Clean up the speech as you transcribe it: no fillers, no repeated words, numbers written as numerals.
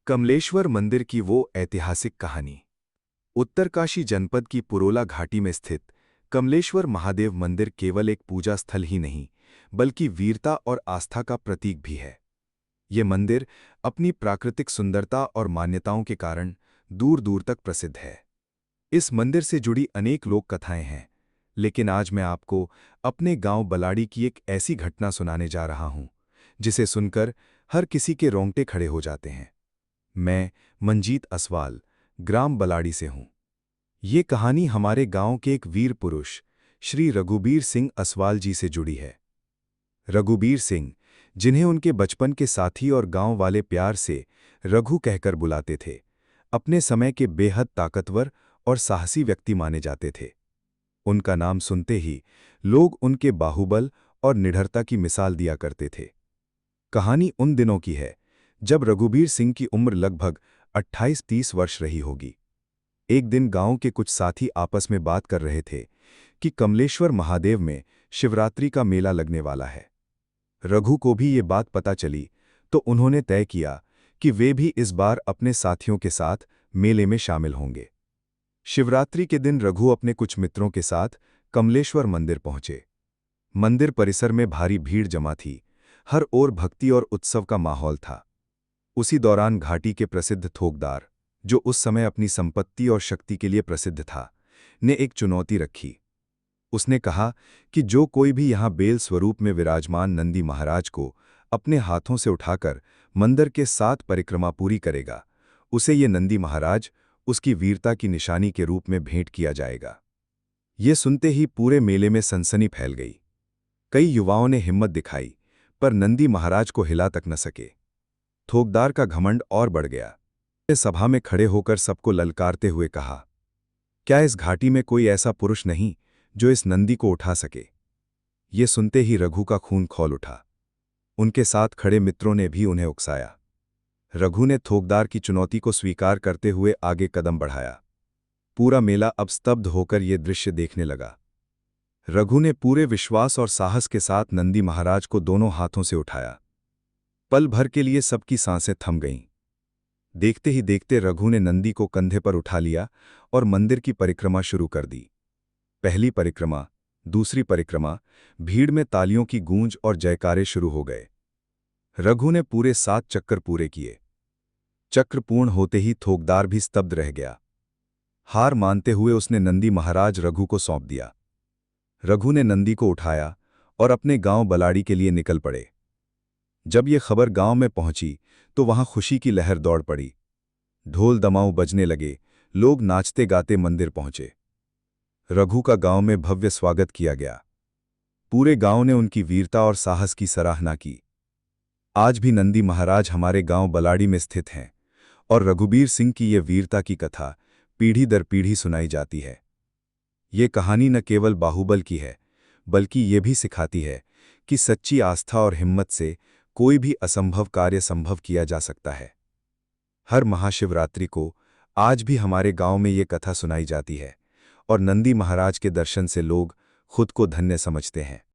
कमलेश्वर मंदिर की वो ऐतिहासिक कहानी। उत्तरकाशी जनपद की पुरोला घाटी में स्थित कमलेश्वर महादेव मंदिर केवल एक पूजा स्थल ही नहीं, बल्कि वीरता और आस्था का प्रतीक भी है। ये मंदिर अपनी प्राकृतिक सुंदरता और मान्यताओं के कारण दूर दूर तक प्रसिद्ध है। इस मंदिर से जुड़ी अनेक लोक कथाएं हैं, लेकिन आज मैं आपको अपने गांव बलाड़ी की एक ऐसी घटना सुनाने जा रहा हूं, जिसे सुनकर हर किसी के रोंगटे खड़े हो जाते हैं। मैं मंजीत असवाल ग्राम बलाड़ी से हूं। ये कहानी हमारे गांव के एक वीर पुरुष श्री रघुबीर सिंह असवाल जी से जुड़ी है। रघुबीर सिंह, जिन्हें उनके बचपन के साथी और गांव वाले प्यार से रघु कहकर बुलाते थे, अपने समय के बेहद ताकतवर और साहसी व्यक्ति माने जाते थे। उनका नाम सुनते ही लोग उनके बाहुबल और निडरता की मिसाल दिया करते थे। कहानी उन दिनों की है जब रघुबीर सिंह की उम्र लगभग 28-30 वर्ष रही होगी। एक दिन गांव के कुछ साथी आपस में बात कर रहे थे कि कमलेश्वर महादेव में शिवरात्रि का मेला लगने वाला है। रघु को भी ये बात पता चली, तो उन्होंने तय किया कि वे भी इस बार अपने साथियों के साथ मेले में शामिल होंगे। शिवरात्रि के दिन रघु अपने कुछ मित्रों के साथ कमलेश्वर मंदिर पहुंचे। मंदिर परिसर में भारी भीड़ जमा थी, हर ओर भक्ति और उत्सव का माहौल था। उसी दौरान घाटी के प्रसिद्ध थोकदार, जो उस समय अपनी संपत्ति और शक्ति के लिए प्रसिद्ध था, ने एक चुनौती रखी। उसने कहा कि जो कोई भी यहां बेल स्वरूप में विराजमान नंदी महाराज को अपने हाथों से उठाकर मंदिर के 7 परिक्रमा पूरी करेगा, उसे ये नंदी महाराज उसकी वीरता की निशानी के रूप में भेंट किया जाएगा। ये सुनते ही पूरे मेले में सनसनी फैल गई। कई युवाओं ने हिम्मत दिखाई, पर नंदी महाराज को हिला तक न सके। थोकदार का घमंड और बढ़ गया। सभा में खड़े होकर सबको ललकारते हुए कहा, क्या इस घाटी में कोई ऐसा पुरुष नहीं जो इस नंदी को उठा सके? ये सुनते ही रघु का खून खौल उठा। उनके साथ खड़े मित्रों ने भी उन्हें उकसाया। रघु ने थोकदार की चुनौती को स्वीकार करते हुए आगे कदम बढ़ाया। पूरा मेला अब स्तब्ध होकर ये दृश्य देखने लगा। रघु ने पूरे विश्वास और साहस के साथ नंदी महाराज को दोनों हाथों से उठाया। पल भर के लिए सबकी सांसें थम गईं। देखते ही देखते रघु ने नंदी को कंधे पर उठा लिया और मंदिर की परिक्रमा शुरू कर दी। पहली परिक्रमा, दूसरी परिक्रमा, भीड़ में तालियों की गूंज और जयकारे शुरू हो गए। रघु ने पूरे 7 चक्कर पूरे किए। चक्र पूर्ण होते ही थोकदार भी स्तब्ध रह गया। हार मानते हुए उसने नंदी महाराज रघु को सौंप दिया। रघु ने नंदी को उठाया और अपने गांव बलाड़ी के लिए निकल पड़े। जब ये खबर गांव में पहुंची तो वहां खुशी की लहर दौड़ पड़ी। ढोल दमाऊ बजने लगे, लोग नाचते गाते मंदिर पहुंचे। रघु का गांव में भव्य स्वागत किया गया। पूरे गांव ने उनकी वीरता और साहस की सराहना की। आज भी नंदी महाराज हमारे गांव बलाड़ी में स्थित हैं और रघुबीर सिंह की ये वीरता की कथा पीढ़ी दर पीढ़ी सुनाई जाती है। ये कहानी न केवल बाहुबल की है, बल्कि ये भी सिखाती है कि सच्ची आस्था और हिम्मत से कोई भी असंभव कार्य संभव किया जा सकता है। हर महाशिवरात्रि को आज भी हमारे गांव में ये कथा सुनाई जाती है और नंदी महाराज के दर्शन से लोग खुद को धन्य समझते हैं।